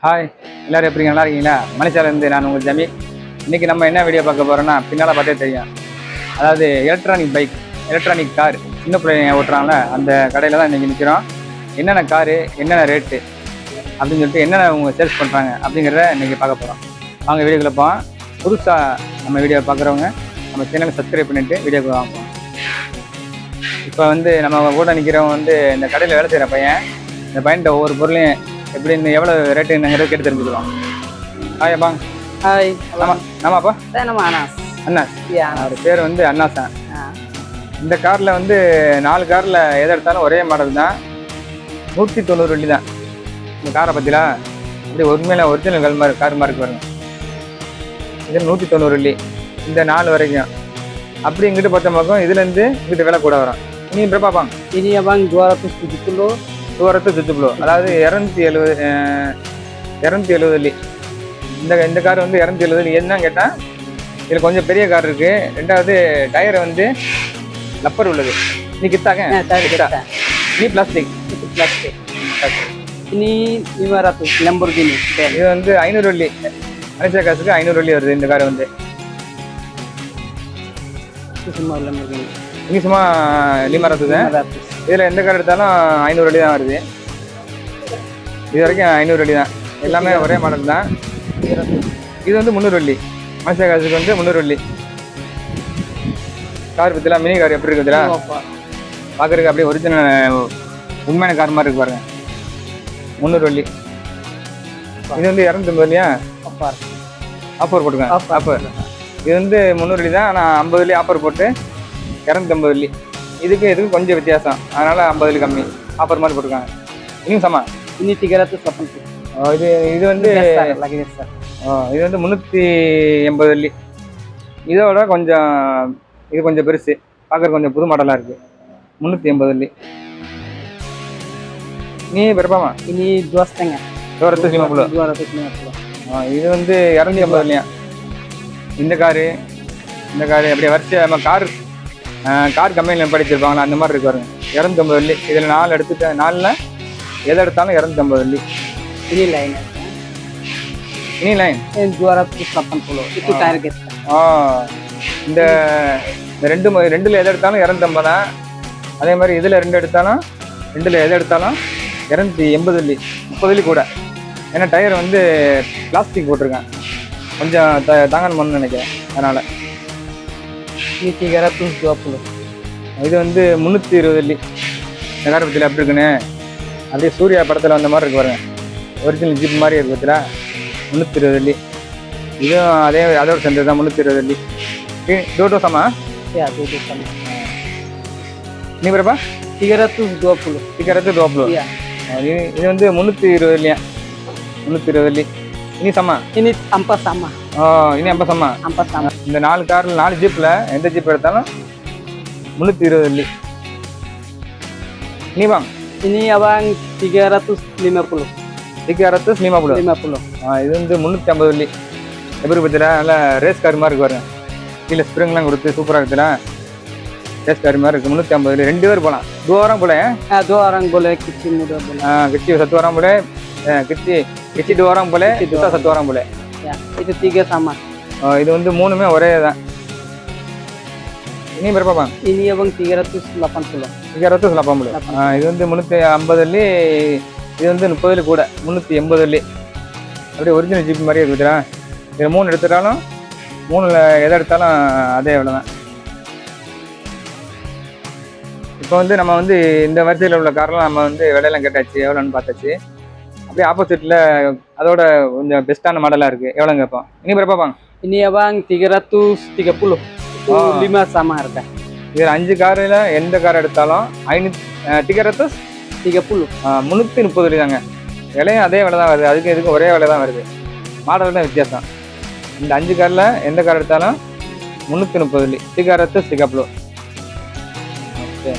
Hi, எல்லோரும் எப்படிங்க? நல்லா இருக்கீங்களா? மலேசியாவிலேருந்து நான் உங்கள் ஜமீல். இன்றைக்கி நம்ம என்ன வீடியோ பார்க்க போகிறோன்னா, பின்னால் பார்த்தே தெரியும். அதாவது எலக்ட்ரானிக் கார் சின்ன பிள்ளைங்க ஓட்டுறாங்கள, அந்த கடையில் தான் இன்றைக்கி நிற்கிறோம். என்னென்ன காரு, என்னென்ன ரேட்டு அப்படின்னு சொல்லிட்டு என்னென்ன அவங்க சேல்ஸ் பண்ணுறாங்க அப்படிங்கிறத இன்றைக்கி பார்க்க போகிறோம். அவங்க வீடியோக்குள்ள போவோம். புதுசாக நம்ம வீடியோ பார்க்குறவங்க நம்ம சேனலை சப்ஸ்கிரைப் பண்ணிவிட்டு வீடியோக்குள்ள வாங்குவோம். இப்போ நம்ம கூட நிற்கிறவங்க இந்த கடையில் வேலை செய்கிற பையன். இந்த பையன்கிட்ட ஒவ்வொரு பொருளையும் எப்படின்னு எவ்வளோ ரேட்டு என்னங்கிறத கேட்டு தெரிஞ்சுக்கிறோம். ஹாய் அப்பாங்க. ஹாய். ஆமாப்பா. நம்ம அண்ணாஸ். அவர் பேர் அண்ணாஸ் தான். இந்த காரில் 4 காரில் எதை எடுத்தாலும் ஒரே மாடல் தான். 190 வெள்ளி தான். இந்த காரை பற்றிலாம் அப்படி உண்மையில ஒரிஜினல் கார் மாதிரி பாருங்க. இது 190 வெள்ளி. இந்த 4 வரைக்கும் அப்படி இங்கிட்டு பார்த்த பக்கம் இதுலேருந்து இங்கிட்ட விலை கூட வரும். இனி இப்போ பார்ப்பாங்க. இனி abang 270 அதாவது 270 வெள்ளி. இந்த கார் 270 வெள்ளி. என்னன்னு கேட்டால் இதில் கொஞ்சம் பெரிய கார் இருக்குது. ரெண்டாவது டயர் லப்பர் உள்ளது. நீ கித்தாங்க நீ பிளாஸ்டிக். ini 500 Lamborghini. இது 500 வெள்ளி. மலேசியா காசுக்கு 500 வெள்ளி வருது இந்த கார். semua Lamborghini. இங்கே சும்மா 500 தான். இதில் எந்த கார் எடுத்தாலும் 500 வெள்ளி தான் வருது. இது வரைக்கும் 500 வெள்ளி தான். எல்லாமே ஒரே மாடல் தான். இது 300 வெள்ளி. மலேசியா காசுக்கு 300 வெள்ளி. கார் பற்றிலாம் மினி கார் எப்படி இருக்குதுல பார்க்குறதுக்கு அப்படியே ஒரிஜினல் உண்மையான கார் மாதிரி இருக்கு பாருங்க. 300 வெள்ளி. இது 250 வெள்ளியா? ஆஃபர் போட்டுருக்கேன். ஆஃபர் இது 300 வெள்ளி தான். ஆனால் 50 வெள்ளி ஆஃபர் போட்டு 250 வெள்ளி. இதுக்கு கொஞ்சம் வித்தியாசம். அதனால் 50 வெள்ளி கம்மி ஆஃபர் மாதிரி போட்டுருக்காங்க. இன்னும் சமா ini 380. இது 380 வெள்ளி. இதோட இது கொஞ்சம் பெருசு. பார்க்குறது கொஞ்சம் புது மாடலாக இருக்குது. 380 வெள்ளி. நீ பெருப்பாமா? ini 2,5. 250. இது 250 வெள்ளியா. இந்த காரு அப்படியே வரிசையாக நம்ம கார் கம்பெனியில் படிச்சிருப்பாங்களா அந்த மாதிரி இருக்கு பாருங்க. 250 வெள்ளி. இதில் 4 எடுத்துட்டேன். 4ல் எதை எடுத்தாலும் 250 வெள்ளி. ini lain. ini lain. 280 itu target. இந்த ரெண்டில் எதை எடுத்தாலும் 250 தான். அதே மாதிரி இதில் 2 எடுத்தாலும் 2ல் எதை எடுத்தாலும் 280 வெள்ளி. 30 வெள்ளி கூட. ஏன்னா டயர் பிளாஸ்டிக் போட்டிருக்கேன். கொஞ்சம் தாங்கணும்னு நினைக்கிறேன். அதனால் ini 320. இது 320 வெள்ளி. இந்த காரை பற்றியில் எப்படி இருக்குன்னு அப்படியே சூர்யா படத்தில் வந்த மாதிரி இருக்கு பாருங்க. ஒரிஜினல் ஜீப் மாதிரி இருக்கு பற்றில. 320 வெள்ளி. இதுவும் அதோட சேர்ந்தது தான். 320 வெள்ளி. டோட்டோ சமா? ya 220. நீ பிறப்பா? 320. 320. இது 320 வெள்ளியா. 320 வெள்ளி. ini sama? ini ampas sama. ini ampas sama. இந்த 4 காரில் 4 ஜீப்பில் எந்த ஜீப் எடுத்தாலும் 320 வெள்ளி. நீ வாங்க. ini abang 350. 350. இது 350 வெள்ளி. எப்படி பற்றில நல்லா ரேஸ் கார் மாதிரி இருக்கு பாருங்க. கீழே ஸ்ப்ரிங்லாம் கொடுத்து சூப்பராக இருக்குதுல. ரேஸ் கார் மாதிரி இருக்குது. 350 வெள்ளி. 2 பேர் போகலாம். 2 orang boleh ya? 2 orang boleh, kecil muda boleh. Kecil 1 orang boleh. Kecil 2 orang boleh. Besar 1 orang boleh. Ya, itu 3 sama. இது 3மே ஒரே தான். இனி berapa bang? Ini abang 380. 380. இது 350 வெள்ளி. இது 30 வெள்ளி கூட. 380 வெள்ளி. அப்படியே ஒரிஜினல் ஜீப் மாதிரியே இருக்குதுடா. இது 3 எடுத்துட்டாலும் 3ல் எதை எடுத்தாலும் அதே விலை தான். இப்போ நம்ம இந்த வரிசையில் உள்ள காரெலாம் நம்ம விலையெல்லாம் கேட்டாச்சு. எவ்வளோன்னு பார்த்தாச்சு. அப்படியே ஆப்போசிட்டில் அதோட கொஞ்சம் பெஸ்ட்டான மாடலாக இருக்குது. எவ்வளோ கேட்போம்? இனி பிறப்பாங்க. Ini abang 330. Itu 5 sama harga. இதில் 5 காரில் எந்த கார் எடுத்தாலும் 330 330 வெள்ளி தாங்க. விலையும் அதே விலை தான் வருது. இதுக்கும் ஒரே விலை தான் வருது. மாடல் தான் வித்தியாசம். இந்த 5 காரில் எந்த கார் எடுத்தாலும் 330 வெள்ளி. 330. ஓகே,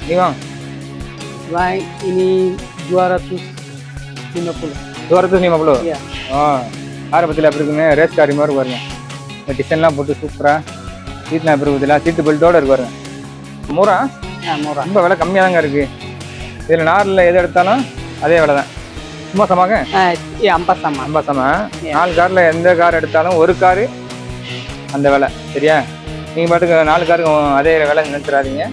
நீ வாங்க. Ini 250. 250. Iya. காரை பற்றியில் எப்படி இருக்குங்க? ரேஸ் காரி மாதிரி பாருங்க. இந்த டிசைன்லாம் போட்டு சூப்பராக. சீட்லாம் எப்படி இருக்குதுல? சீட்டு பெல்ட்டோடு இருக்கு பாருங்க. மூரா ரொம்ப விலை கம்மியாக தாங்க இருக்குது. இதில் 4ல் எது எடுத்தாலும் அதே விலை தான். சும்மா சமாங்க Iya, empat sama. ரொம்ப சமா Yeah. 4 கார்ல எந்த கார் எடுத்தாலும் ஒரு காரு அந்த விலை சரியா? நீங்க பாட்டுக்கு 4 காருக்கு அதே விலை நினைச்சிடாதீங்க.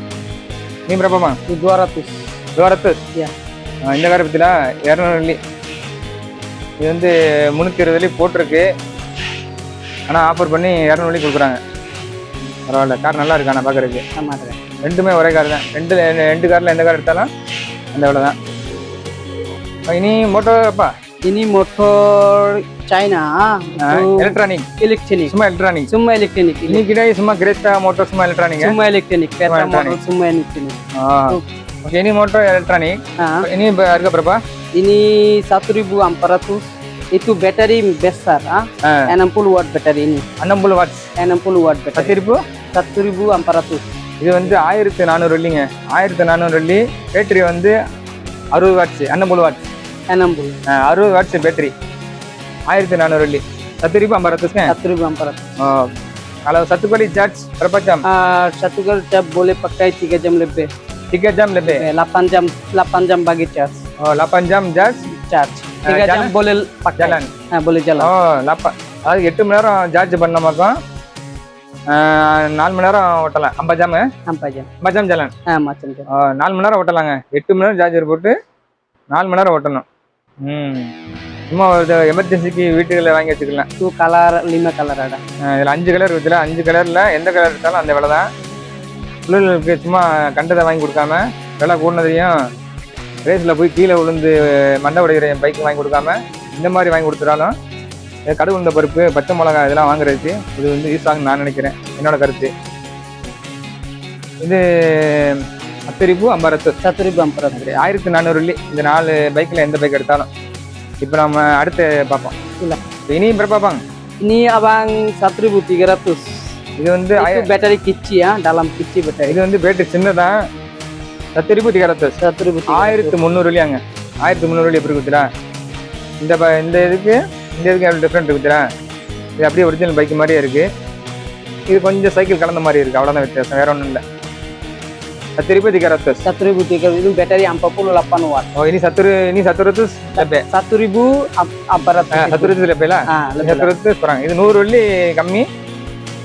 நீ பிரபாமா Itu 200. தூரத்து Iya. இந்த காரை பத்தில 200 வெள்ளி. இது வந்து 320 வெள்ளி போட்டிருக்கு. ஆனா ஆஃபர் பண்ணி 200 வெள்ளி கொடுக்குறாங்க. பரவாயில்ல, கார் நல்லா இருக்கு. ஆனா பாக்குறதுக்கு Sama ada. ரெண்டுமே ஒரே கார் தான். ரெண்டு கார்ல எந்த கார் எடுத்தாலும் அந்த விலை தான். இனி மோட்டோப்பா Ini motor China. Itu electronic elektronik. சும்மா எலக்ட்ரானிக். Semua elektronik. Ini இன்னைக்கு சும்மா கிரேட்டா மோட்டர் சும்மா electronic. semua elektronik. Peta elektronik. motor semua elektronik. Okay, இனி மோட்டர் எலக்ட்ரானிக். Ah, இனி இருக்க Prabha ini 1400. Itu bateri besar. 60 watt bateri ini. 60 watts 60 watt bateri. பத்திருப்பு 1400. இது வந்து 1400 வெள்ளிங்க. 1400 வெள்ளி. பேட்டரி வந்து 60 வாட்ஸ் 60 வாட்ஸ் 60. 60 வாட்ஸ் பேட்டரி 1400 வெள்ளி. 1400 kan? 1400. Kalau satu kali charge berapa jam? Satu kali charge boleh pakai 3 jam lebih. 3 jam lebih. 8 jam bagi charge. Oh, 8 jam charge. 3 jam jalan? boleh pakai. Jalan. Boleh jalan. Oh, அதாவது 8 மணி நேரம் charge பண்ணமாக்கும் 4 மணி நேரம் ஓட்டலாம். 50 jam 4 jam. 50 jam ஜலன். Macam tu. 4 மணி நேரம் ஓட்டலாங்க. 8 மணி நேரம் charger போட்டு 4 மணி நேரம் ஓட்டணும். சும்மா ஒரு எமர்ஜென்சிக்கு வீட்டுகளில் வாங்கி வச்சுக்கலாம். Itu color 5 color ada. இதில் 5 கலர் இருக்குல்ல, 5 கலரில் எந்த கலர் எடுத்தாலும் அந்த விலை தான். பிள்ளைகளுக்கு சும்மா கண்டதை வாங்கி கொடுக்காம, விலை கூடனதையும் ரேஸில் போய் கீழே விழுந்து மண்டை உடைகிற பைக்கு வாங்கி கொடுக்காம இந்த மாதிரி வாங்கி கொடுத்துட்டாலும் கடுகு உளுந்த பருப்பு, பச்சை மிளகாய் இதெல்லாம் வாங்குறதுக்கு இது வந்து யூஸ் ஆகுன்னு நான் நினைக்கிறேன். என்னோட கருத்து. இது 10,500 1400. 1400 வெள்ளி. இந்த 4 பைக்கில் எந்த பைக் எடுத்தாலும். இப்போ நம்ம அடுத்து பார்ப்போம். இல்லை. இனி இப்போ பார்ப்பாங்க. Ini abang 1300. இது வந்து Itu bateri kecil ya, dalam kecil bateri. இது வந்து பேட்டரி சின்னதான். 10,300 1300 வெள்ளியாங்க. 1300 வெள்ளி எப்படி இருக்குதுடா? இந்த இதுக்கு எவ்வளோ டிஃப்ரெண்ட் இருக்குதுடா? இது அப்படியே ஒரிஜினல் பைக் மாதிரியே இருக்கு. இது கொஞ்சம் சைக்கிள் கலந்த மாதிரி இருக்கு. அவ்வளோதான் வித்தியாசம், வேற ஒன்றும் இல்லை. 10,300. 1300 itu bateri 48 watt. Oh, ini 100 lebih. 1400. 100 lebih lah. Lebih. 100 kurang. இது 100 வெள்ளி கம்மி,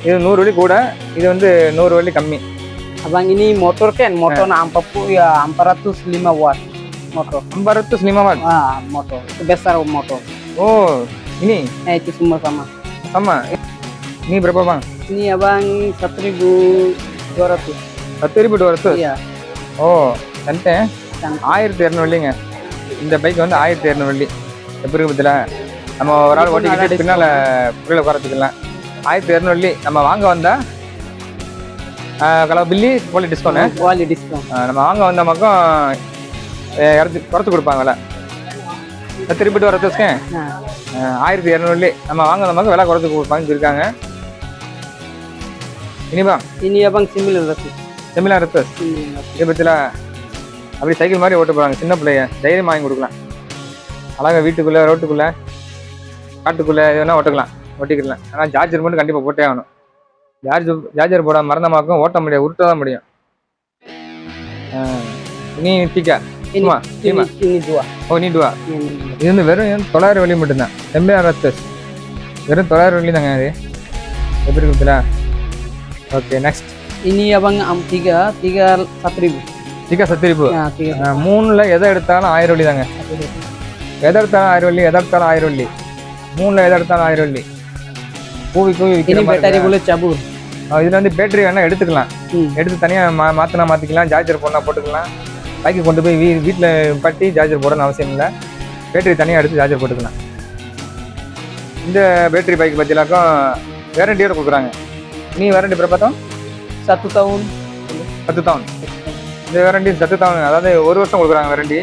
இது 100 வெள்ளி கூட, இது வந்து 100 வெள்ளி கம்மி. Abang ini motor kan, motor 40 ya 405 watt motor. 405 watt. Motor. Itu besar motor. Oh, ini Itu semua sama. sama. Ini berapa bang? Ini abang 1200. 10,200. Iya. Oh, santai. Santai. 1200 வெள்ளிங்க. இந்த பைக் வந்து 1200 வெள்ளி. எப்படி இருக்கு பத்தில? நம்ம ஒரு ஆள் ஓட்டிக்கிட்டு பின்னால புரியல உட்காரத்துக்கலாம். 1200 வெள்ளி. நம்ம வாங்க வந்தா kalau beli boleh diskon ya? Boleh diskon. நம்ம வாங்க வந்த பக்கம் குறைச்சு கொடுப்பாங்கல்ல. 10,200 kan? 1200 வெள்ளி. நம்ம வாங்க வந்த பக்கம் விலை குறைச்சு கொடுப்பாங்கன்னு சொல்லியிருக்காங்க. இனிபா Ini abang 900. 900. இதை பத்தில அப்படி சைக்கிள் மாதிரி ஓட்ட போறாங்க. சின்ன பிள்ளைய தைரியம் வாங்கி கொடுக்கலாம். அழகா வீட்டுக்குள்ள, ரோட்டுக்குள்ள, காட்டுக்குள்ள எதுனா ஓட்டிக்கலாம். ஆனால் சார்ஜர் மட்டும் கண்டிப்பாக போட்டே ஆகணும். சார்ஜர் போட மறந்தமாக்கும் ஓட்ட முடியாது, உருட்ட தான் முடியும். நீ டிக்கா Ini 2. ஓ நீ duwa. இது வந்து வெறும் 900 வெள்ளி மட்டும்தான். 900 வெறும் 900 வெள்ளி தாங்க. அது எப்படி இருக்குதுல? Okay, next. Ini abang 3 1000. Tikka 10,000. 3. 3ல எதை எடுத்தாலும் 1000 வெள்ளி தாங்க. எதை எடுத்தாலும் 1000 வெள்ளி, எதை எடுத்தாலும் 1000 வெள்ளி. 3ல எதை எடுத்தாலும் 1000 வெள்ளி. கூவி விற்கிற Ini bateri boleh cabur. இதுல வந்து பேட்டரி வேணா எடுத்துக்கலாம். எடுத்து தனியாக மாற்றிக்கலாம். சார்ஜர் போடலாம், போட்டுக்கலாம். பைக்கு கொண்டு போய் வீட்டில் பட்டி சார்ஜர் போடணும்னு அவசியம் இல்லை. பேட்டரி தனியாக எடுத்து சார்ஜர் போட்டுக்கலாம். இந்த பேட்டரி பைக் பற்றிலாக்கும் வேரண்டியோட கொடுக்குறாங்க. நீ வேரண்டி பார்த்தோம் 1 tahun. 10 tahun. இந்த வேரண்டி 10 tahun, அதாவது 1 வருஷம் கொடுக்குறாங்க வேரண்டி.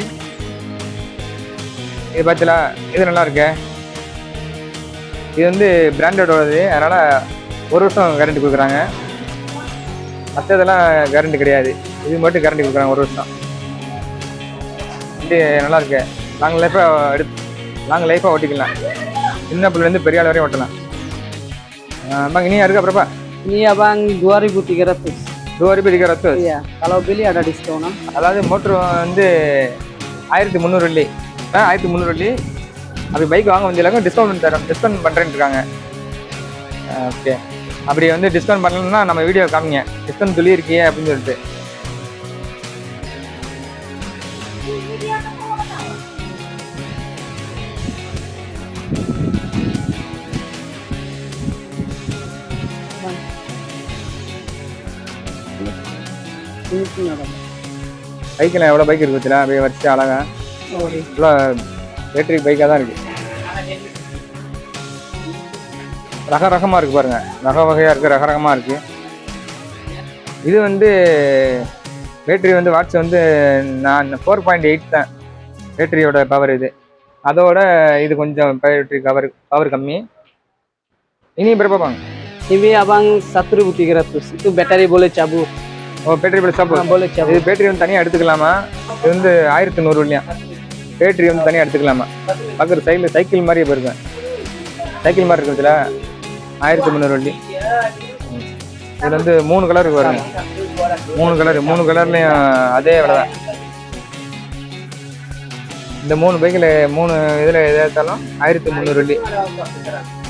இது பார்த்தீங்களா? இது நல்லா இருக்கு. இது வந்து பிராண்டடோடது, அதனால 1 வருஷம் கேரண்டி கொடுக்குறாங்க. மற்றதெல்லாம் கேரண்டி கிடையாது. இது மட்டும் கேரண்டி கொடுக்குறாங்க 1 வருஷம். இது நல்லா இருக்கு. லாங் லைஃபாக ஓட்டிக்கலாம். சின்ன பிள்ளைலேருந்து பெரிய ஆள் வரையும் ஓட்டலாம். இனி இருக்கு அப்புறப்பா? Ini abang 2.300. 2,300. Iya. Kalau beli ada diskon. அதாவது மோட்ரு வந்து 1,300 வெள்ளி. 1300 வெள்ளி. அப்படி பைக் வாங்க வந்தாலும் டிஸ்கவுண்ட் பண்ணுறேன்னு இருக்காங்க. ஓகே, அப்படி வந்து டிஸ்கவுண்ட் பண்ணலன்னா நம்ம வீடியோ காமிங்க, டிஸ்கவுண்ட் சொல்லியிருக்கியே அப்படின்னு சொல்லிட்டு. பைக்கில் எவ்வளோ பைக் இருக்கு பத்தியா, அப்படியே வச்சு அழகா இவ்வளோ பேட்டரி பைக்காக தான் இருக்கு. ரகமாக இருக்கு பாருங்க, வகையாக இருக்கு, ரகமாக இருக்கு. இது வந்து பேட்டரி வந்து வாட்ஸ் வந்து நான் 4.8 தான் பேட்டரியோட பவர். இது அதோட இது கொஞ்சம் பேட்டரி பவர் கம்மி. ini berapa bang? Ini abang 1300. Itu bateri boleh cabut. ஓ, பேட்டரி போல சாப்பிடும். Boleh cabut. இது பேட்டரி வந்து தனியாக எடுத்துக்கலாமா? இது வந்து 1100 இல்லையா? பேட்டரி வந்து தனியாக எடுத்துக்கலாமா? பார்க்குற சைக்கிள் மாதிரி போயிருக்கேன், சைக்கிள் மாதிரி இருக்கிறதுல 1300 வெள்ளி. இதில் வந்து 3 கலர் இருக்கு பாருங்க, 3 கலர்லையும் அதே விலை தான். இந்த 3 பைக்கில் 3 இதில் எதாக எடுத்தாலும் 1300 வெள்ளி.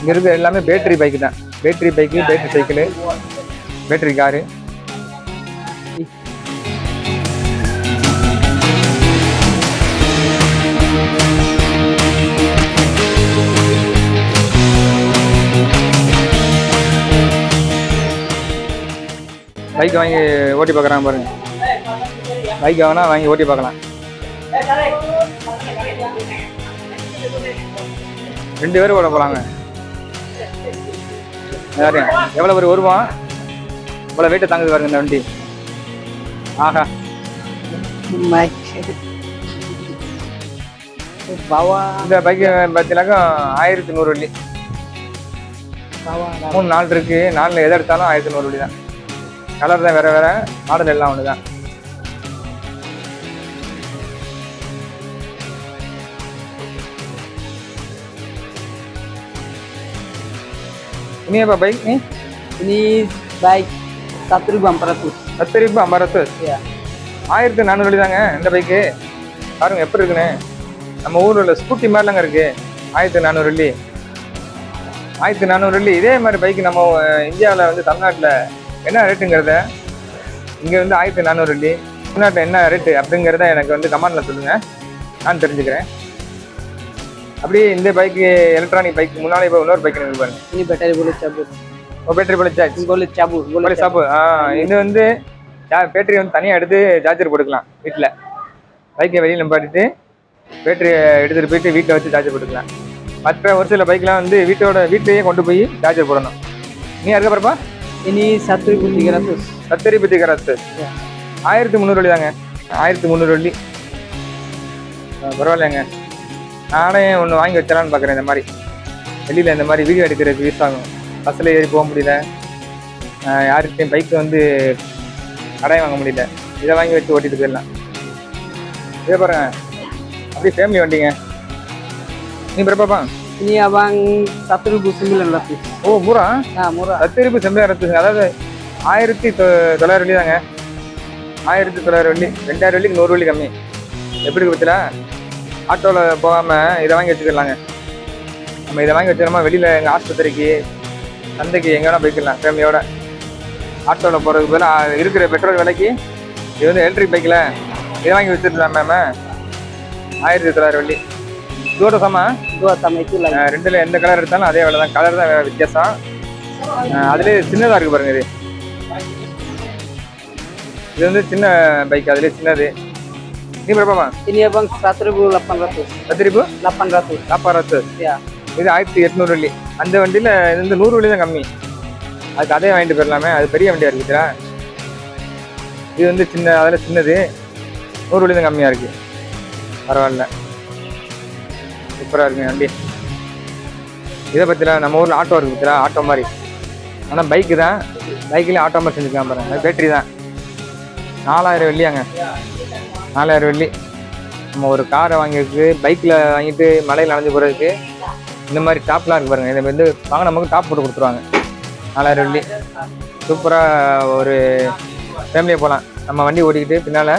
இங்கே இருக்கிற எல்லாமே பேட்டரி பைக்கு தான். Battery bike, battery cycle, battery car. Bike வாங்கி ஓட்டி பார்க்குறாங்க பாருங்க. பைக் வாங்கினா வாங்கி ஓட்டி பார்க்கலாம். 2 பேரும் ஓட போகலாங்க. யாரு எவ்வளோ ஒரு வருவான், இவ்வளோ வெயிட்டை தாங்குது பாருங்க இந்த வண்டி. ஆஹா, இந்த பைக்கு பார்த்தீங்கன்னாக்கா 1100 வெள்ளி. 3-4 இருக்கு, 4 எதை எடுத்தாலும் 1100 வெள்ளி தான். கலர் தான் வேற, மாடல் எல்லாம் ஒன்று தான். ini apa baik nih? Ini baik 1400. 1400. Ya. 1400 வெள்ளி தாங்க இந்த பைக்கு. பாருங்க எப்படி இருக்குன்னு. நம்ம ஊரில் உள்ள ஸ்கூட்டி மாதிரிலாங்க இருக்கு. 1400 வெள்ளி. 1400 வெள்ளி. இதே மாதிரி பைக்கு நம்ம இந்தியாவில் வந்து தமிழ்நாட்டில் என்ன ரேட்டுங்கிறத, இங்கே வந்து 1400 வெள்ளி, தமிழ்நாட்டில் என்ன ரேட்டு அப்படிங்கிறத எனக்கு வந்து கமெண்டில் சொல்லுங்கள், நான் தெரிஞ்சுக்கிறேன். அப்படியே இந்த பைக்கு எலக்ட்ரானிக் பைக்கு முன்னாலே இப்போ இன்னொரு பைக் இருக்கு பாருங்க. Ini bateri boleh cabut. ஓ, பேட்டரி போல சார்ஜ் Boleh cabut. போல சாப்பு. இது வந்து பேட்டரி வந்து தனியாக எடுத்து சார்ஜர் போட்டுக்கலாம் வீட்டில். பைக்கை வெளியில் நிப்பாட்டிட்டு பேட்டரியை எடுத்துகிட்டு போயிட்டு வீட்டில் வச்சு சார்ஜர் போட்டுக்கலாம். மற்ற ஒரு சில பைக்லாம் வந்து வீட்டையே கொண்டு போய் சார்ஜர் போடணும். நீ இருக்க பாருப்பா. Ini 1300. 1300. 1300 வெள்ளி தாங்க. 1300 வெள்ளி பரவாயில்லைங்க. நானே ஒன்று வாங்கி வச்சலான்னு பார்க்குறேன். இந்த மாதிரி வெளியில் இந்த மாதிரி வீடியோ எடுக்கிறதுக்கு யூஸ் ஆகும். பஸ்ஸில் ஏறி போக முடியல, யாருக்கிட்டையும் பைக்கு வந்து கடையை வாங்க முடியல, இதை வாங்கி வச்சு ஓட்டிட்டு போயிடலாம். இதே பாருங்க, அப்படியே ஃபேமிலி வண்டிங்க. நீ பிறப்பாப்பா? Ini abang 1900. ஓ, மூரா? Murah. 1900. அதாவது 1900 வெள்ளி தாங்க. 1900 வெள்ளி. 2000 வெள்ளிக்கு 100 வெள்ளி கம்மி. எப்படி இருக்கு பத்தியா? ஆட்டோவில் போகாமல் இதை வாங்கி வச்சுக்கலாங்க. நம்ம இதை வாங்கி வச்சுக்கிறோமா, வெளியில் எங்கள் ஆஸ்பத்திரிக்கு, சந்தைக்கு எங்கே வேணால் போய்க்கலாம் ஃபேமிலியோட. ஆட்டோவில் போகிறதுக்கு பதிலாக இருக்கிற பெட்ரோல் விலைக்கு இது வந்து எலக்ட்ரிக் பைக்கில் இதை வாங்கி வச்சுருக்கலாம் மேம். 1900 வெள்ளி. இதோட சமா? Dua sama itu lagi. ரெண்டில் எந்த கலர் எடுத்தாலும் அதே வேலை தான். கலர் தான் வித்தியாசம். அதுலேயே சின்னதாக இருக்குது பாருங்க. இது வந்து சின்ன பைக், அதுலேயே சின்னது. நீ berapa? Ini abang 1800. 1800. Ya. இது 1800 வெள்ளி. அந்த வண்டியில் இது வந்து 100 வெள்ளி தான் கம்மி. அதுக்கு அதே வாங்கிட்டு போயிடலாமே, அது பெரிய வண்டியாக இருக்குதுடா. இது வந்து சின்ன, அதில் சின்னது, 100 வெள்ளி தான் கம்மியாக இருக்குது. பரவாயில்ல, சூப்பராக இருக்குங்க வண்டி. இதை பற்றிலாம் நம்ம ஊரில் ஆட்டோ இருக்குது பற்றியா, ஆட்டோ மாதிரி. ஆனால் பைக்கு தான், பைக்கில் ஆட்டோ மாதிரி செஞ்சுக்கலாம் பாருங்க. அது பேட்டரி தான். 4000 வெள்ளியாங்க. 4000 வெள்ளி. நம்ம ஒரு காரை வாங்கியிருக்கு, பைக்கில் வாங்கிட்டு மலையில் நனைஞ்சு போகிறதுக்கு இந்த மாதிரி டாப்லாம் இருக்குது பாருங்கள். இதை வந்து வாங்க நமக்கு டாப் போட்டு கொடுத்துருவாங்க. 4000 வெள்ளி. சூப்பராக ஒரு ஃபேமிலியாக போகலாம். நம்ம வண்டி ஓட்டிக்கிட்டு பின்னால்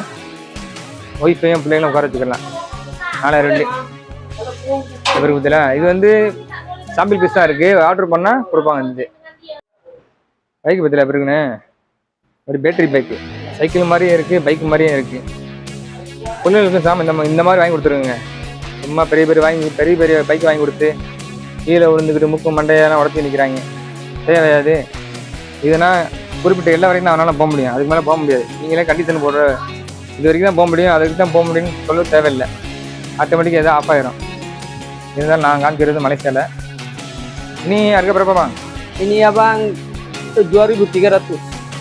ஒய்ஃபையும் பிள்ளைங்களும் உட்கார வச்சுக்கலாம். 4000 வெள்ளி. எப்படி குத்துல இது வந்து சாம்பிள் பீஸ் தான் இருக்கு, ஆர்டர் பண்ணா கொடுப்பாங்க. இந்த பைக் பத்தில எப்படி இருக்குன்னு, ஒரு பேட்டரி பைக்கு, சைக்கிள் மாதிரியும் இருக்கு, பைக் மாதிரியும் இருக்கு. பிள்ளைகளுக்கும் சாமி இந்த மாதிரி வாங்கி கொடுத்துருங்க. சும்மா பெரிய பெரிய பைக் வாங்கி கொடுத்து கீழே விழுந்துக்கிட்டு முக்கு மண்டையெல்லாம் உடச்சி நிற்கிறாங்க. தேவையாது. இதுனா குறிப்பிட்ட எல்லா வரைக்கும் தான் அவனால் போக முடியும், அதுக்கு மேலே போக முடியாது. நீங்களே கண்டிஷன் போடுற இது வரைக்கும் தான் போக முடியும், அதுக்கு தான் போக முடியும்னு சொல்ல தேவையில்லை. ஆட்டோமேட்டிக்காக எதாவது ஆஃப் ஆயிரும். இதுதான் நான் காமிக்கிறது மலேசியாவில். ini harga berapa bang? Ini abang 2.300.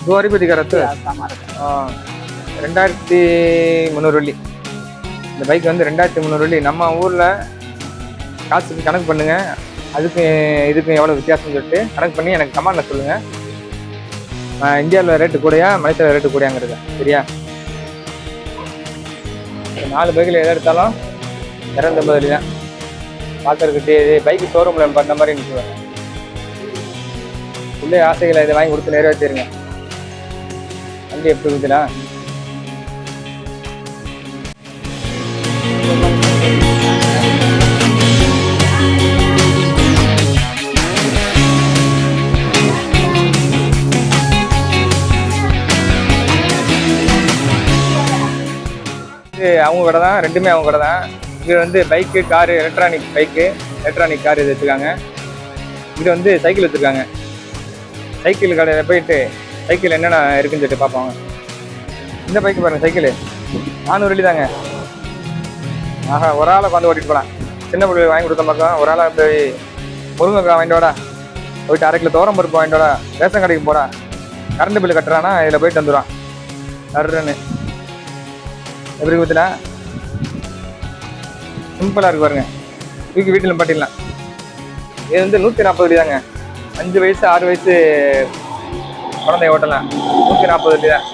2.300. Ya, sama harga. 2300 வெள்ளி. இந்த பைக் வந்து 2300 வெள்ளி. நம்ம ஊரில் காசுக்கு கணக்கு பண்ணுங்க, அதுக்கு இதுக்கும் எவ்வளோ வித்தியாசம்னு சொல்லிட்டு கணக்கு பண்ணி எனக்கு கமெண்ட்ல சொல்லுங்க. இந்தியாவில் ரேட்டு கூடயா மலேசியாவில் ரேட்டு கூடயாங்கிறது சரியா? 4 பைக்கில் எதை எடுத்தாலும் 250 வெள்ளி தான். பார்க்கறதுக்கு பைக்கு ஷோரூமில் பண்ண மாதிரி நிற்குவாங்க. உள்ளே ஆசைகளை இதை வாங்கி கொடுத்து நிறைவேற்றிருங்க. வண்டி எப்படி இருக்குதுடா? அவங்க கடை தான், ரெண்டுமே அவங்க கடை தான். இது வந்து bike, car, electronic bike, electronic car இது வச்சுருக்காங்க. இது வந்து சைக்கிள் வச்சுருக்காங்க. சைக்கிள் கடையில் போயிட்டு சைக்கிள் என்னென்ன இருக்குன்னு சொல்லிட்டு பார்ப்பாங்க. இந்த பைக்கு பாருங்கள், சைக்கிள் 400 வெள்ளி தாங்க. ஆஹா, ஒரு ஆளை வந்து ஓட்டிட்டு போகலாம். சின்ன பிள்ளை வாங்கி கொடுத்த பக்கம் ஒரு ஆளாக போய் முருங்கைக்காய் வாங்கிட்டு வாடா, போயிட்டு 1/2 கிலோ துவரம் பருப்பு வாங்கிட்டு வாடா, ரேஷன் கடைக்கு போடா, கரண்ட் பில்லு கட்டுறான்னா இதில் போயிட்டு வந்துடுவான் கருன்னு. எப்படி ஊற்றுல சிம்பிளாக இருக்கு பாருங்க, தூக்கி வீட்டில் பாட்டிடலாம். இது வந்து 140 வெள்ளி தாங்க. 5 வயசு 6 வயசு குழந்தைய ஓட்டலாம். 140 வெள்ளி தான்.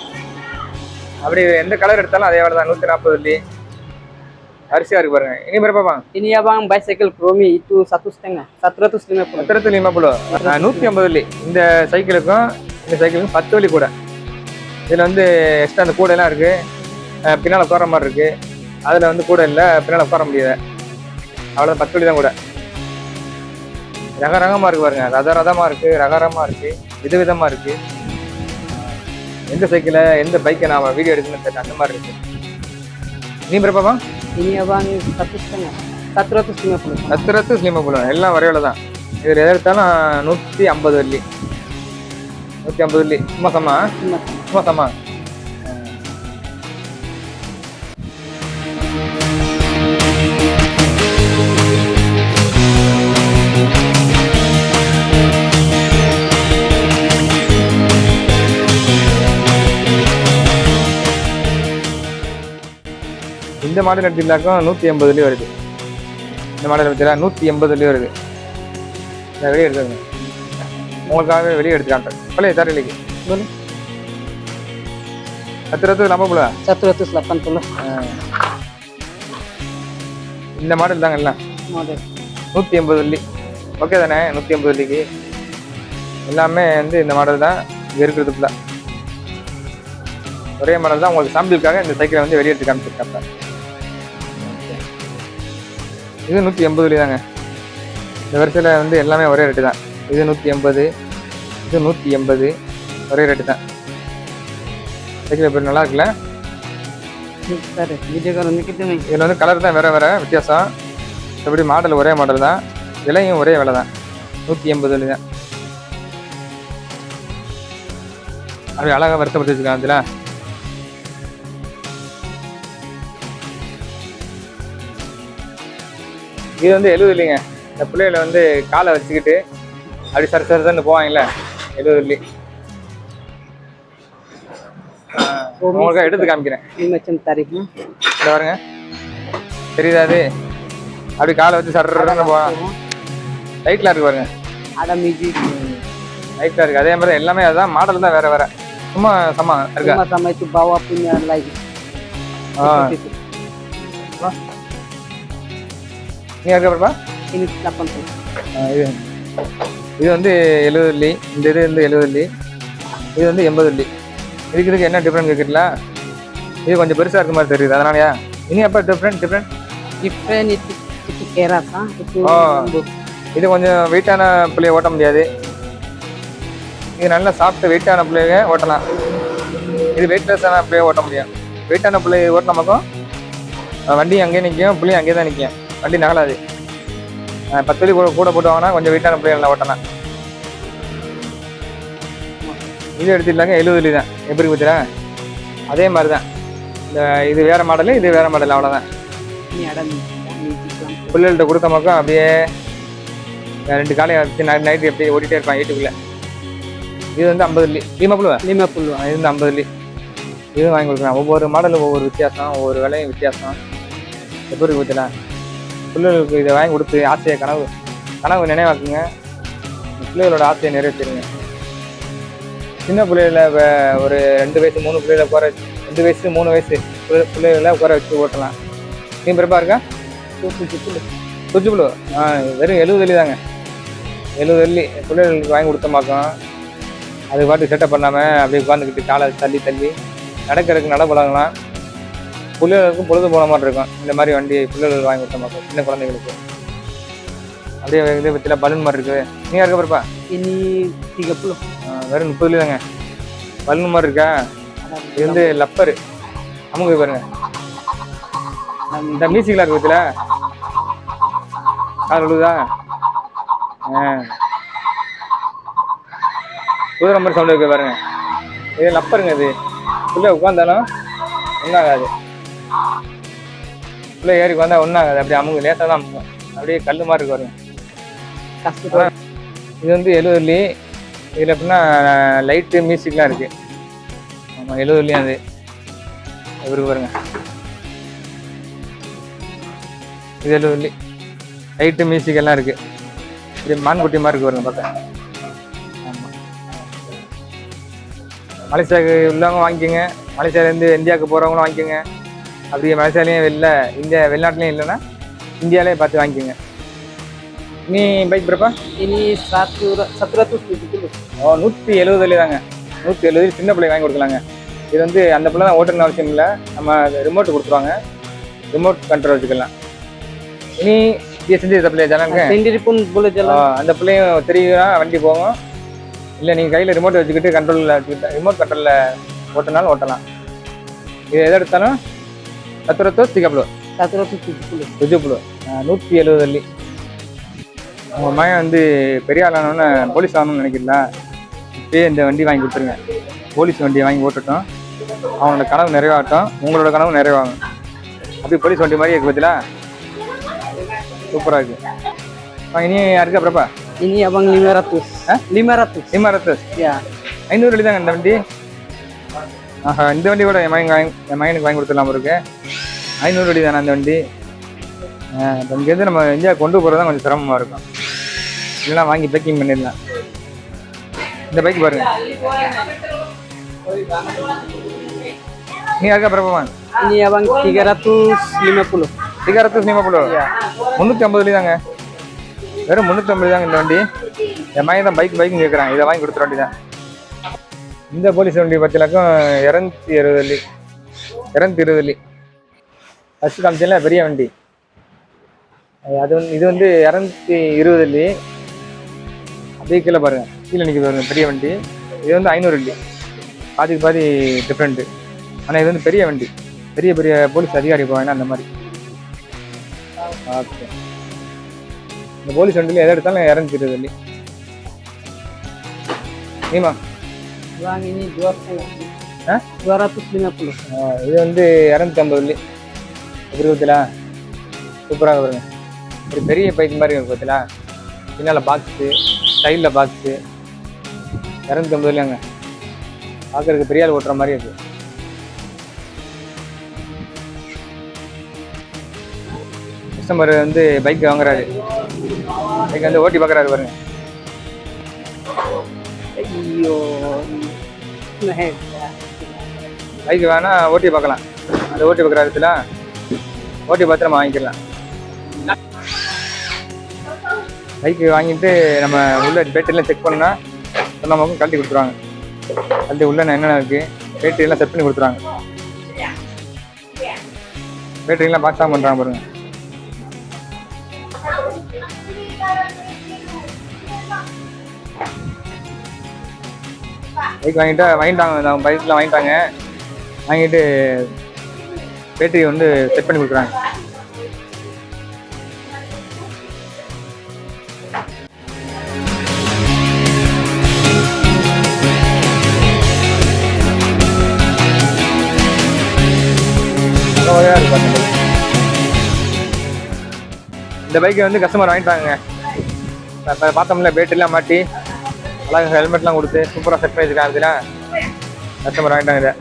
அப்படி எந்த கலர் எடுத்தாலும் அதே வேலை தான், 140 வெள்ளி. அரிசியாக இருக்கு பாருங்க. இனி berapa bang? Ini abang bicycle Promi itu 1,5. 450. 450. 150 வெள்ளி. இந்த சைக்கிளுக்கும் இந்த சைக்கிளுக்கும் 10 வெள்ளி கூட. இதில் வந்து எக்ஸ்ட்ரா அந்த கூடையெல்லாம் இருக்கு, பின்னால் உட்கார மாதிரி இருக்கு. அதில் வந்து கூட இல்லை, பின்னால் உட்கார முடியாது. அவ்வளோதான், 10 வெள்ளி தான் கூட. ரகரகமாக இருக்கு பாருங்க, ரதமாக இருக்கு, ரகரமாக இருக்கு, விதவிதமாக இருக்கு. எந்த சைக்கிளை எந்த பைக்கை நான் வீடியோ எடுக்கணும்னு தெரியல, அந்த மாதிரி இருக்கு. நீ berapa bang? Ini abang 1,5. 450. 450 எல்லாம் வரையோல தான். இதில் எதை எடுத்தாலும் 150 வெள்ளி. 150 வெள்ளி சும்மா சமா, சும்மா சமா. இந்த மாடல் எடுத்துக்கலாக்கும் 180 வெள்ளி வருது. இந்த மாடல் எடுத்துக்கா 180 வெள்ளி வருது. நான் வெளியே எடுத்துக்கங்க, உங்களுக்காகவே வெளியே எடுத்துக்காட்டேன். பழைய தரலைக்கு 180 நம்ம போல 180. இந்த மாடல் தாங்க எல்லாம் Model 180 வெள்ளி. ஓகே தானே? 180 வெள்ளிக்கு எல்லாமே வந்து இந்த மாடல் தான் இங்கே இருக்கிறது ஃபுல்லாக. ஒரே மாடல் தான். உங்களுக்கு சாம்பிளுக்காக இந்த சைக்கிளை வந்து வெளியே எடுத்து காமிச்சிருக்காப்ப. இது 180 வெள்ளி தாங்க. இந்த வரிசையில் வந்து எல்லாமே ஒரே ரேட்டு தான். இது 180, இது 180, ஒரே ரேட்டு தான். சைக்கிள் எப்படி நல்லா இருக்குல்ல? இதில் வந்து கலர் தான் வேறு வேறு வித்தியாசம். எப்படி மாடல் ஒரே மாடல் தான், விலையும் ஒரே விலை தான். 180 வெள்ளி தான். அப்படி அழகாக வருத்தப்பட்டு வச்சுக்கலாம். அதில் இது வந்து 70 வெள்ளிங்க. இந்த பிள்ளைகளை வந்து காலை வச்சுக்கிட்டு அப்படி சரசரன்னு போவாங்கல்ல, 70 வெள்ளி. உங்களுக்கு எடுத்து காமிக்கிறேன். இந்த பாருங்க, தெரியுதா? அது அப்படி காலை வச்சு சரன்னு போவான். லைட்லாம் இருக்கு பாருங்க, லைட்லாம் இருக்கு. அதே மாதிரி எல்லாமே அதுதான், மாடல் தான் வேற வேற. சும்மா சமா இருக்கா? itu bawa punya lagi. நீ இருக்கப்பா? Ini 80. இது வந்து 70 வெள்ளி. இந்த இது வந்து 70 வெள்ளி. இது வந்து 80 வெள்ளி. இதுக்கு என்ன டிஃப்ரெண்ட் கேட்குறீங்களா? இது கொஞ்சம் பெருசாக இருக்க மாதிரி தெரியுது, அதனாலயா? இனி அப்போ different itu keras, itu Oh. lembut. இது கொஞ்சம் வெயிட்டான பிள்ளைய ஓட்ட முடியாது. இது நல்ல சாஃப்ட் வெயிட்டான பிள்ளைய ஓட்டலாம். இது வெயிட்லெஸ்ஸான பிள்ளைய ஓட்ட முடியும். வெயிட்டான பிள்ளைய ஓட்டின பக்கம் வண்டி அங்கேயே நிற்கும், பிள்ளையும் அங்கேயே தான் நிற்கும். வண்டி நகலாது. 10 வழி கூட போட்டு வாங்கினா கொஞ்சம் வெயிட்டான பிள்ளைகளை ஓட்டலாம். இது எடுத்துட்டாங்க 70 வழி தான். எப்படி பார்த்தீங்களா? அதே மாதிரி தான். இந்த இது வேற மாடலு, இது வேற மாடல், அவ்வளோதான். Ini ada music lampu. பிள்ளைகள்கிட்ட கொடுத்த பக்கம் அப்படியே 2 காலையை வச்சு நைட்டு எப்படி ஓட்டிகிட்டே இருப்பான் வீட்டுக்குள்ளே. இது வந்து 50 வழி. 50 50. இது வந்து 50 வழி. இது வாங்கி கொடுக்கலாம். ஒவ்வொரு மாடலும் ஒவ்வொரு வித்தியாசம், ஒவ்வொரு விலையும் வித்தியாசம். எப்படி பார்த்தீங்களா? பிள்ளைகளுக்கு இதை வாங்கி கொடுத்து ஆசையை கனவு நினைவாக்குங்க. பிள்ளைகளோட ஆசையை நிறைவேற்றிடுங்க. சின்ன பிள்ளைகள ஒரு 2 வயசு 3 பிள்ளைகளை உட்கார 2 வயசு 3 வயசு பிள்ளைகளை உட்கார வச்சு ஓட்டலாம். நீ பிறப்பா இருக்கா? 70. சுற்றுப்புழு வெறும் 70 வழி தாங்க. 70 வழி பிள்ளைகளுக்கு வாங்கி கொடுத்த மாக்கம். அது பாட்டு செட்டப் பண்ணாமல் அப்படியே உட்காந்துக்கிட்டு காலை தள்ளி நடக்கிறதுக்கு நடப்பழகலாம். பிள்ளைகளுக்கும் பொழுது போன மாதிரி இருக்கும். இந்த மாதிரி வண்டி பிள்ளைகளுக்கு வாங்கி கொடுத்த மாக்கம் சின்ன குழந்தைகளுக்கு. அப்படியே இதை பற்றிலாம் பலூன் மாதிரி இருக்குது. நீ இருக்க பிறப்பா? Ini 30. வெறும் 30 வழி தாங்க. பலூன் மாதிரி இருக்கா? இது வந்து லப்பரு. அமுங்க பாருங்க. இந்த மியூசிக்லாம் இருக்கு பத்தில கால் விழுதா? குதிரை மாதிரி சவுண்ட் இருக்கு பாருங்க. இது லப்பருங்க. இது பிள்ளை உட்காந்தாலும் ஒன்றாகாது. பிள்ளை ஏறி உட்காந்தா ஒன்றாகாது. அப்படியே அமுங்க லேசாக தான் அமுக்கும். அப்படியே கல் மாதிரி இருக்கு பாருங்க. இது வந்து 70 வழி. இதில் எப்படின்னா லைட்டு மியூசிக்லாம் இருக்குது. ஆமாம் 70 வழியும் அது இருக்கு பாருங்க. இது 70 வழி. லைட்டு மியூசிக் எல்லாம் இருக்குது. இப்படி மான்குட்டி மாதிரி இருக்கு பாருங்க பார்க்க. ஆமாம் மலேசியாவுக்கு உள்ளவங்க வாங்கிக்கோங்க. மலேசியாவிலேருந்து இந்தியாவுக்கு போகிறவங்களும் வாங்கிக்கோங்க. அப்படியே மலேசியாலேயும் வெளிநாட்டுலேயும் இல்லைன்னா இந்தியாவிலே பார்த்து வாங்கிக்கோங்க. நீ பைக் பிறப்பா? Ini 170. 170 வழி தாங்க. 170 சின்ன பிள்ளை வாங்கி கொடுக்கலாங்க. இது வந்து அந்த பிள்ளை தான் ஓட்டணும்னு அவசியம் இல்லை. நம்ம ரிமோட் கொடுத்துருவாங்க. ரிமோட் கண்ட்ரோல் வச்சுக்கலாம். இனி இது செஞ்சு பிள்ளைய ஜனங்க Sendiri pun boleh jalan. அந்த பிள்ளையும் தெரியுதுன்னா வண்டி போகும். இல்லை நீங்கள் கையில் ரிமோட் வச்சுக்கிட்டு கண்ட்ரோலில் வச்சுக்கிட்டு ரிமோட் கண்ட்ரோலில் ஓட்டினாலும் ஓட்டலாம். இது எதை எடுத்தாலும் 170 170. சுஜுப்புழு 170 வழி. உங்கள் மகன் வந்து பெரிய ஆளானோன்னு போலீஸ் ஆகணும்னு நினைக்கிறீங்களா? இப்பயே இந்த வண்டி வாங்கி கொடுத்துருங்க. போலீஸ் வண்டியை வாங்கி ஓட்டட்டும். அவனோட கனவு நிறைவாகட்டும். உங்களோட கனவு நிறைவாகும். அப்படி போலீஸ் வண்டி மாதிரி இருக்கு பார்த்தீங்களா? சூப்பராக இருக்குது. இனி யாருக்கா பிறப்பா? Ini abang 500. 500. 500. Ya. 500 வழி தாங்க இந்த வண்டி. ஆஹா, இந்த வண்டி கூட என் மகனுக்கு வாங்கி கொடுத்துடலாம் இருக்கு. 500 வழி தானே அந்த வண்டி. இப்போ இங்கேருந்து நம்ம இந்தியா கொண்டு போகிறது தான் கொஞ்சம் சிரமமாக இருக்கும். இல்லைனா வாங்கி பேக்கிங் பண்ணிடலாம். இந்த பைக் பாருங்க. நீ யாருக்கா பிறப்பா? Ini abang 350. 350. 350 வழி தாங்க. வெறும் 350 தாங்க இந்த வண்டி. என் மகன் தான் பைக்குன்னு கேட்குறான். இதை வாங்கி கொடுத்துற வண்டி தான். இந்த போலீஸ் வண்டி பற்றிலாக்கும் 270 வழி. 220 வழி. ஃபஸ்ட்டு காமிச்சல பெரிய வண்டி. அது வந்து இது வந்து 220 வழி. அப்படியே கீழே பாருங்கள். கீழே நிற்கிது பாருங்க பெரிய வண்டி. இது வந்து 500 வண்டி. பாதிக்கு பாதி டிஃப்ரெண்ட்டு. ஆனால் இது வந்து பெரிய வண்டி. பெரிய போலீஸ் அதிகாரி போவாங்கன்னா அந்த மாதிரி. ஓகே. இந்த போலீஸ் வண்டியில் எதை எடுத்தாலும் 220 வழி. நீமா? Bang ini 250. இது வந்து 250 வழி. எப்படி பார்த்தீங்களா? சூப்பராக வருங்க. ஒரு பெரிய பைக் மாதிரி இருக்கு பார்த்தீங்களா? பின்னால் பாக்ஸு, சைடில் பாக்ஸு. 250 வழியாங்க. பார்க்குறதுக்கு பெரிய ஆள் ஓட்டுற மாதிரி இருக்கு. கஸ்டமர் வந்து பைக் வாங்குறாரு. பைக் வந்து ஓட்டி பார்க்குறாரு பாருங்க. Iyo. பைக் வேணா ஓட்டி பார்க்கலாம். அந்த ஓட்டி பார்க்குற இடத்துல ஓட்டி பார்த்து நம்ம வாங்கிக்கலாம். பைக்கு வாங்கிட்டு நம்ம உள்ள பேட்டரியெல்லாம் செக் பண்ணால் நமக்கும் கழட்டி கொடுத்துருவாங்க. கழட்டி உள்ள என்னென்ன இருக்குது பேட்டரியெல்லாம் செட் பண்ணி கொடுத்துருவாங்க. பேட்டரியெல்லாம் பாக்ஸாக பண்ணுறாங்க பாருங்க. பைக் வாங்கிட்டாங்க பைக்கில் வாங்கிட்டாங்க. வாங்கிட்டு பேட்டரி வந்து செட் பண்ணி கொடுக்குறாங்க. இந்த பைக்கை வந்து கஸ்டமர் வாங்கிட்டாங்க. இப்போ பார்த்தோம்ல பேட்டரிலாம் மாட்டி அழகாக ஹெல்மெட்லாம் கொடுத்து சூப்பராக செட் பண்ணி வச்சுருக்காங்க. கஸ்டமர் வாங்கிட்டாங்க. இதை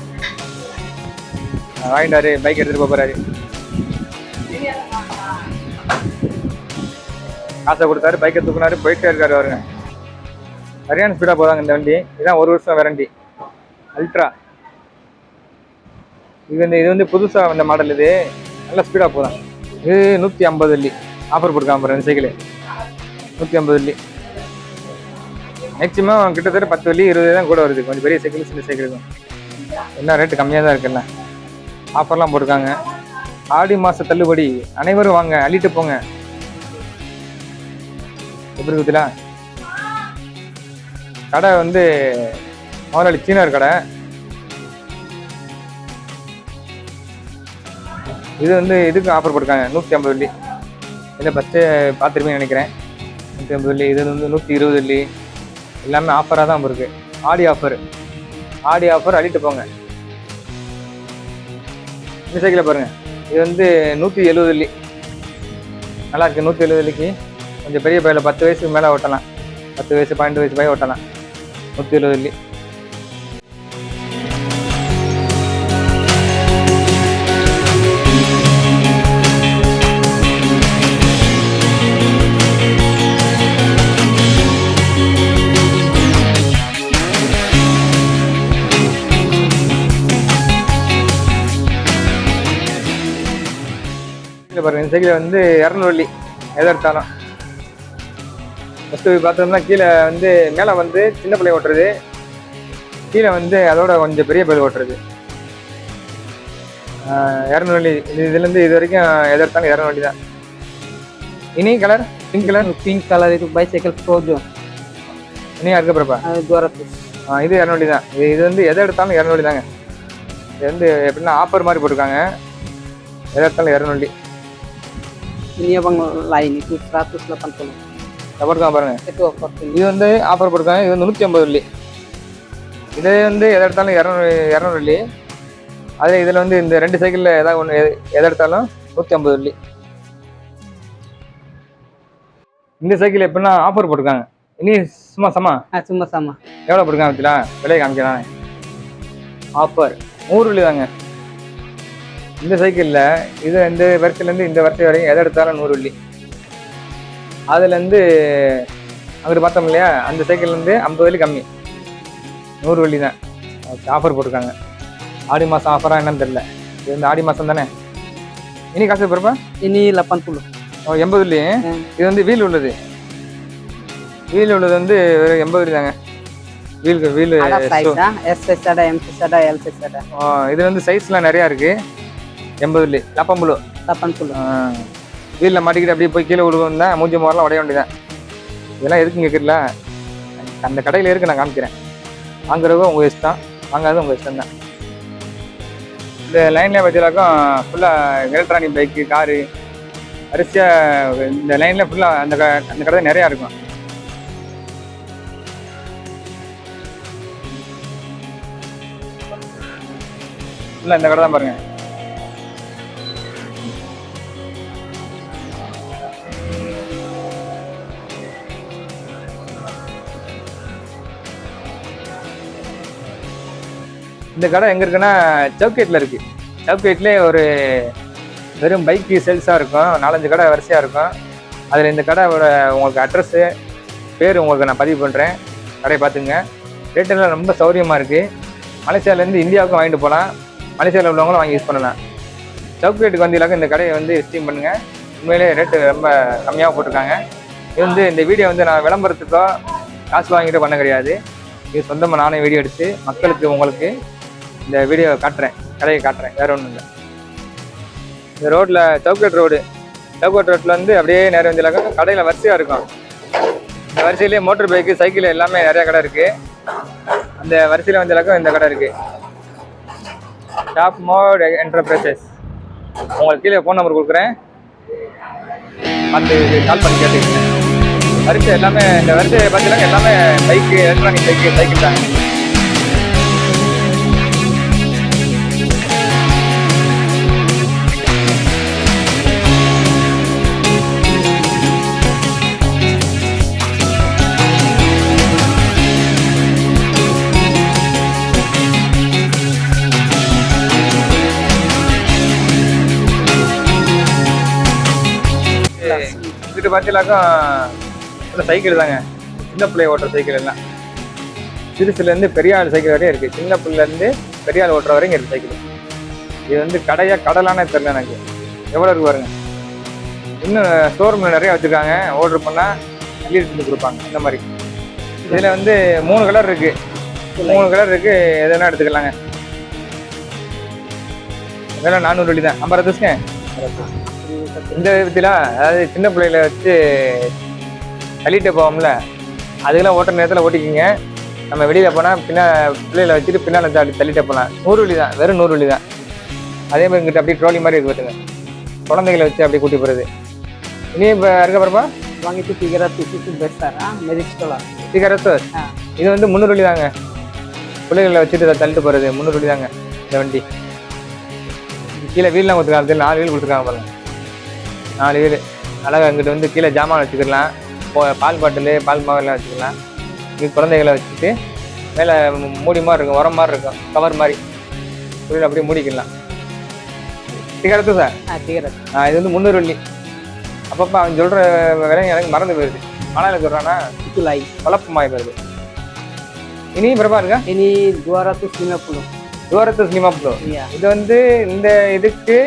வாங்கிட்டாரு, பைக் எடுத்துகிட்டு போகிறாரு. காசை கொடுத்தாரு, பைக்கை தூக்குனாரு, போயிட்டே இருக்காரு. அவருங்க சரியான ஸ்பீடாக போதாங்க இந்த வண்டி. இதுதான் 1 வருஷம் வாரண்டி அல்ட்ரா. இது வந்து புதுசாக வந்த மாடல். இது நல்ல ஸ்பீடாக போதும். இது 150 வெள்ளி ஆஃபர் போட்டுருக்காங்க. ரெண்டு சைக்கிள் 150 வெள்ளி. மேக்ஸிமம் கிட்டத்தட்ட 10 வெள்ளி 20 தான் கூட வருது. கொஞ்சம் பெரிய சைக்கிள் சின்ன சைக்கிளுக்கும் என்ன ரேட்டு கம்மியாக தான் இருக்குல்ல. ஆஃபர்லாம் போட்டிருக்காங்க. ஆடி மாத தள்ளுபடி, அனைவரும் வாங்க, அள்ளிட்டு போங்க. எப்படி குத்தில கடை வந்து முதலாளி சீனர் கடை. இது வந்து இதுக்கு ஆஃபர் போட்டிருக்காங்க 150 வெள்ளி. இதை ஃபஸ்ட்டு பார்த்துருப்பீங்கன்னு நினைக்கிறேன். 150 வெள்ளி. இது வந்து 120 வெள்ளி. எல்லாமே ஆஃபராக தான் இருக்குது. ஆடி ஆஃபர் அள்ளிட்டு போங்க. இந்த சைக்கிளை பாருங்கள். இது வந்து 170 வெள்ளி. நல்லா இருக்குது. 170 வெள்ளிக்கு கொஞ்சம் பெரிய பையில் 10 வயசுக்கு மேலே ஓட்டலாம். 10 வயசு 12 வயசு பையன் ஓட்டலாம். 170 வெள்ளி. பாருங்க, இந்த சைக்கிள் வந்து 200 வெள்ளி. எதை எடுத்தாலும் ஃபஸ்ட்டு பார்த்தோம்னா கீழே வந்து மேலே வந்து சின்ன பிள்ளை ஓட்டுறது, கீழே வந்து அதோட கொஞ்சம் பெரிய பிள்ளை ஓட்டுறது. 200 வெள்ளி. இதுலேருந்து இது வரைக்கும் எதை எடுத்தாலும் 200 வெள்ளி தான். இனி கலர் பிங்க் கலர் இது பைசைக்கிள் ப்ரோஜோ. இனி அதுக்கு அப்புறப்பா இது 200 வெள்ளி தான். இது வந்து எதை எடுத்தாலும் 200 வெள்ளி தாங்க. இது வந்து எப்படின்னா ஆஃபர் மாதிரி போட்டிருக்காங்க. எதை எடுத்தாலும் 200 வெள்ளி. Ini abang lain itu 180. போட்டிருக்காங்க பாருங்க. இது வந்து ஆஃபர் போட்டிருக்காங்க. இது வந்து 150 வெள்ளி. இது வந்து எதை எடுத்தாலும் 200 வெள்ளி. அதே இதில் வந்து இந்த ரெண்டு சைக்கிளில் ஏதாவது ஒன்று எதை எடுத்தாலும் 150 வெள்ளி. இந்த சைக்கிள் எப்படின்னா ஆஃபர் போட்டிருக்காங்க. இனி சும்மா சமா எவ்வளோ போட்டிருக்காங்க வச்சுலா விலையை காமிக்கிறாங்க. ஆஃபர் 100 வெள்ளி தாங்க. இந்த சைக்கிளில் இது இந்த வரிசையிலேருந்து இந்த வரிசை வரைக்கும் எதை எடுத்தாலும் 100 வெள்ளி. அதுலேருந்து அங்கிட்டு பார்த்தோம் இல்லையா, அந்த சைக்கிள்லேருந்து 50 வெள்ளி கம்மி, 100 வெள்ளி தான். ஆஃபர் போட்டிருக்காங்க. ஆடி மாதம் ஆஃபராக என்னன்னு தெரியல. இது வந்து ஆடி மாதம் தானே. இனி காசு போகிறப்ப இனி 80. 80 வெள்ளி. இது வந்து வீல் உள்ளது. வீல் உள்ளது வந்து வெறும் 80 வெள்ளி தாங்க. வீல் இது வந்து சைஸ்லாம் நிறையா இருக்குது. 80 வெள்ளி. லப்பம்புழு வீலில் மாட்டிக்கிட்டு அப்படியே போய் கீழே விழுவுன்னா மூஞ்சி மோரெலாம் உடைய வேண்டியதான். இதெல்லாம் எதுக்குங்க கேட்கல. அந்த கடையில் இருக்கு, நான் காமிக்கிறேன். வாங்குறவங்க உங்கள் இஷ்டம், வாங்காதது உங்கள் இஷ்டம் தான். இந்த லைன்லேயே பார்த்தீங்கன்னாக்கும் ஃபுல்லாக எலக்ட்ரானிக் பைக்கு, காரு வரிசையாக இந்த லைனில் ஃபுல்லாக அந்த கடை நிறையா இருக்கும். ஃபுல்லாக இந்த கடை தான் பாருங்கள். இந்த கடை எங்கே இருக்குன்னா சவுக்கேட்டில் இருக்குது. சவுக்கேட்லேயே ஒரு வெறும் பைக்கு சேல்ஸாக இருக்கும். 4-5 கடை வரிசையாக இருக்கும். அதில் இந்த கடையோட உங்களுக்கு அட்ரஸ்ஸு பேர் உங்களுக்கு நான் பதிவு பண்ணுறேன். கடையை பார்த்துங்க. ரேட்டெல்லாம் ரொம்ப சௌரியமாக இருக்குது. மலேசியாவிலேருந்து இந்தியாவுக்கும் வாங்கிட்டு போகலாம். மலேசியாவில் உள்ளவங்களும் வாங்கி யூஸ் பண்ணலாம். சவுக்கேட்டுக்கு வந்தீங்களாக்க இந்த கடையை வந்து ஸ்டீம் பண்ணுங்கள். உண்மையிலே ரேட்டு ரொம்ப கம்மியாக போட்டிருக்காங்க. இது வந்து இந்த வீடியோ வந்து நான் விளம்பரத்துக்கோ காசு வாங்கிட்டு பண்ண கிடையாது. இது சொந்தமாக நானே வீடியோ எடுத்து மக்களுக்கு உங்களுக்கு இந்த வீடியோ காட்டுறேன், கடையை காட்டுறேன், வேறு ஒன்றும் இல்லை. இந்த ரோட்டில் சவுக்கேட் ரோட்டில் வந்து அப்படியே நேரம் வந்தாக்கா கடையில் வரிசையாக இருக்கும். இந்த வரிசையிலேயே மோட்டர் பைக்கு, சைக்கிள் எல்லாமே நிறையா கடை இருக்குது. அந்த வரிசையில் வந்தாலும் இந்த கடை இருக்குது. Top mode enterprises. உங்களுக்கு கீழே ஃபோன் நம்பர் கொடுக்குறேன், அந்த கால் பண்ணி கேட்டுக்கங்க. வரிசை எல்லாமே இந்த வரிசையை பார்த்தீங்கன்னா எல்லாமே பைக்கு, எலக்ட்ரானிக் பைக்கு, சைக்கிள் தான். இங்கிட்டு பார்த்தீங்கன்னாக்கா சைக்கிள் தாங்க. சின்ன பிள்ளை ஓட்டுற சைக்கிள் எல்லாம் சிறுசுலேருந்து பெரிய ஆள் சைக்கிள் வரையும் இருக்குது. சின்ன பிள்ளைலேருந்து பெரிய ஆள் ஓட்டுற வரைக்கும் இருக்குது சைக்கிள். இது வந்து கடையாக கடலானே தெரில எனக்கு. எவ்வளோ இருக்கு பாருங்க. இன்னும் ஷோரூமில் நிறைய வச்சுருக்காங்க. ஆர்டர் பண்ணால் அள்ளி எடுத்து கொடுப்பாங்க. இந்த மாதிரி இதில் வந்து 3 கலர் இருக்குது. 3 கலர் இருக்குது. எதுனா எடுத்துக்கலாங்க. இதெல்லாம் 400 வெள்ளி தான். 50 ரூபாய்ங்க. இந்த விதத்தில் அதாவது சின்ன பிள்ளைகளை வச்சு தள்ளிட்டு போவோம்ல, அதுக்கெல்லாம் ஓட்டுற நேரத்தில் ஓட்டிக்கிங்க. நம்ம வெளியில் போனால் பிள்ளைகளை வச்சுட்டு பின்னால் தள்ளிட்டே போகலாம். 100 வெள்ளி தான், வெறும் 100 வெள்ளி தான். அதே மாதிரி இங்கிட்ட அப்படியே ட்ரோலி மாதிரி இருக்கு பார்த்துங்க, குழந்தைகளை வச்சு அப்படியே கூட்டி போகிறது. இனி இப்போ இருக்க பாருப்பா வாங்கிட்டு 300 itu besar, magic sekolah. 300. இது வந்து 300 வெள்ளி தாங்க. பிள்ளைகளை வச்சுட்டு தள்ளிட்டு போகிறது 300 வெள்ளி தாங்க இந்த வண்டி. கீழே வீல்லாம் கொடுத்துருக்காங்க. 4 வீல் கொடுத்துருக்காங்க பாருங்க. 4 வீல் அழகாக. இங்கிட்ட வந்து கீழே ஜாமான் வச்சுக்கலாம். பால் பாட்டில், பால் மாவெல்லாம் வச்சுக்கலாம். இங்கே குழந்தைகளை வச்சுட்டு மேலே மூடி மாதிரி இருக்கும், உரம் மாதிரி இருக்கும், கவர் மாதிரி புரியல, அப்படியே மூடிக்கலாம். Cigarette sir. இது வந்து 300 வெள்ளி. அப்பப்போ அவன் சொல்கிற விலை எனக்கு மறந்து போயிடுது. ஆனால் சொல்கிறான்னா itulah குழப்பமாகி போயிடுது. இனி பிறப்பா இருக்கா? ini 250. 250. Iya. இது வந்து இந்த இதுக்கு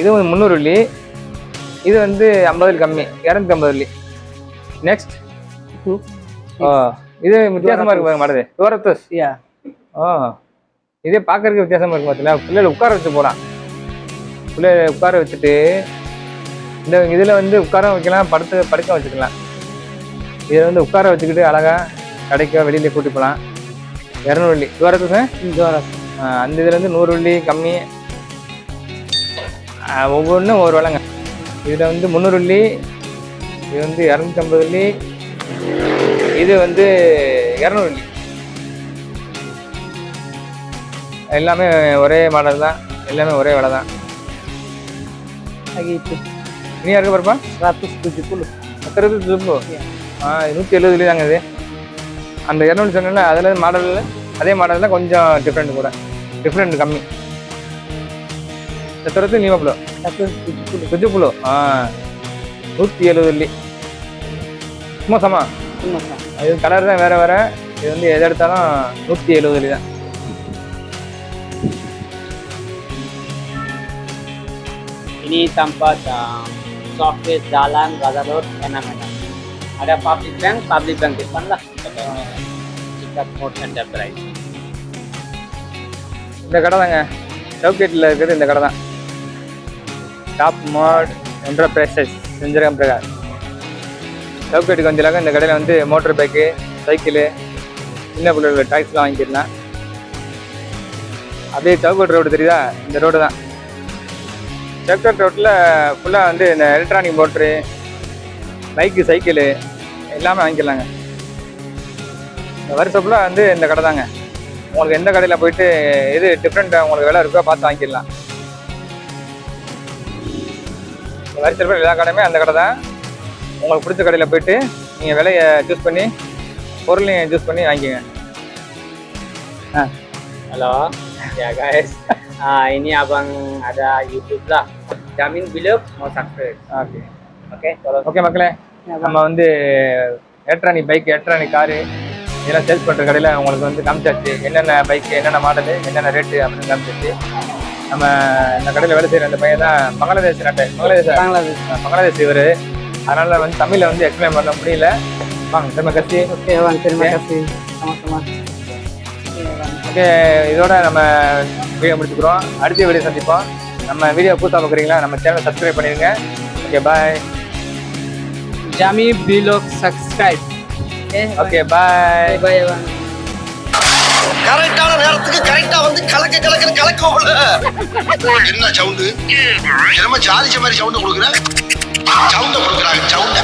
இது 300 வெள்ளி. இது வந்து 50 கம்மி, 250 வெள்ளி. நெக்ஸ்ட் இது வித்தியாசமா இருக்கு பாருங்க மாடுது. 200. Iya. இதே பார்க்கறதுக்கு வித்தியாசமா இருக்கு பார்த்தீங்களா. பிள்ளைகளை உட்கார வச்சு போகலாம். பிள்ளைகளை உட்கார வச்சுட்டு இந்த இதில் வந்து உட்கார வைக்கலாம், படுக்க வச்சுக்கலாம். இதை வந்து உட்கார வச்சுக்கிட்டு அழகா கடைக்க வெளியில கூட்டி போகலாம். 200 வெள்ளி. 200. அந்த இதுல இருந்து 100 வெள்ளி கம்மி. ஒவ்வொன்றும் ஒரு விலைங்க. இதில் வந்து 300 வெள்ளி, இது வந்து 250 வெள்ளி, இது வந்து 200 வெள்ளி. எல்லாமே ஒரே மாடல் தான், எல்லாமே ஒரே விலை தான். Lagi itu இனி இருக்க பாருப்பா 170. 170. 170 வெள்ளி தாங்க இது. அந்த 200 சொன்னல அதில் மாடலில் அதே மாடலில் கொஞ்சம் டிஃப்ரெண்ட் கூட, டிஃப்ரெண்ட் கம்மி. 170 lima puluh. 170. 170 வெள்ளி. சும்மா சமா. இது கலர் தான் வேற வேற. இது வந்து எதை எடுத்தாலும் 170 வெள்ளி தான். Ini tempat software jalan Gaza Road Enamena. Ada public bank depan lah. Dekat Mode Enterprise. இந்த கடை தாங்க சவுக்கேட்டில் இருக்கிறது. இந்த கடை தான் டாப் மோட் என்டர்பிரைசஸ் செஞ்சிருக்கேன் பிரகார். சவுக்கேட்டுக்கு வந்தாக்க இந்த கடையில் வந்து மோட்டர் பைக்கு, சைக்கிளு, சின்ன பிள்ளைகளோட டாய்ஸ்லாம் வாங்கிக்கலாம். அப்படியே சவுக்கேட் ரோடு தெரியுதா, இந்த ரோடு தான். சவுக்கேட் ரோட்டில் ஃபுல்லாக வந்து இந்த எலக்ட்ரானிக் மோட்ரு, பைக்கு, சைக்கிளு எல்லாமே வாங்கிக்கலாங்க. இந்த வருஷம் ஃபுல்லாக வந்து இந்த கடை தாங்க. உங்களுக்கு எந்த கடையில் போயிட்டு எது டிஃப்ரெண்ட்டாக உங்களுக்கு விலை இருக்கோ பார்த்து வாங்கிக்கலாம். வரிசையில் எல்லா கடையுமே அந்த கடை தான். உங்களுக்கு பிடிச்ச கடையில் போயிட்டு நீங்கள் விலையை சூஸ் பண்ணி, பொருளையும் சூஸ் பண்ணி வாங்கிக்கோங்க. Halo, ya guys. Ini abang ada YouTube lah. Jamin Vlog mau subscribe. Okay மக்களே, நம்ம வந்து எலக்ட்ரானிக் பைக், எலக்ட்ரானிக் காரு இதெல்லாம் சேல்ஸ் பண்ணுற கடையில் உங்களுக்கு வந்து காமிச்சாச்சு. என்னென்ன பைக்கு, என்னென்ன மாடலு, என்னென்ன ரேட்டு அப்படின்னு காமிச்சாச்சு. நம்ம இந்த கடையில் வேலை செய்கிற அந்த பையன் தான் பங்களாதேஷ் நாட்டை, பங்களாதேஷ் இவர். அதனால் வந்து தமிழில் வந்து எக்ஸ்பிளைன் பண்ண முடியல. வாங்க terima kasih. Terima kasih. Sama-sama. Okay, இதோட நம்ம வீடியோ முடிச்சுக்கிறோம். அடுத்த வீடியோ சந்திப்போம். நம்ம வீடியோ புதுசாக பார்க்குறீங்களா, நம்ம சேனலை சப்ஸ்கிரைப் பண்ணிடுங்க. Okay bye. Jami Vlog subscribe. Okay bye. Bye bye. கரெக்டான நேரத்துக்கு கரெக்டா வந்து கலக்க என்ன சவுண்டு என்னமா ஜாதிச்ச மாதிரி சவுண்ட் கொடுக்குற சவுண்ட கொடுக்குறாங்க சவுண்ட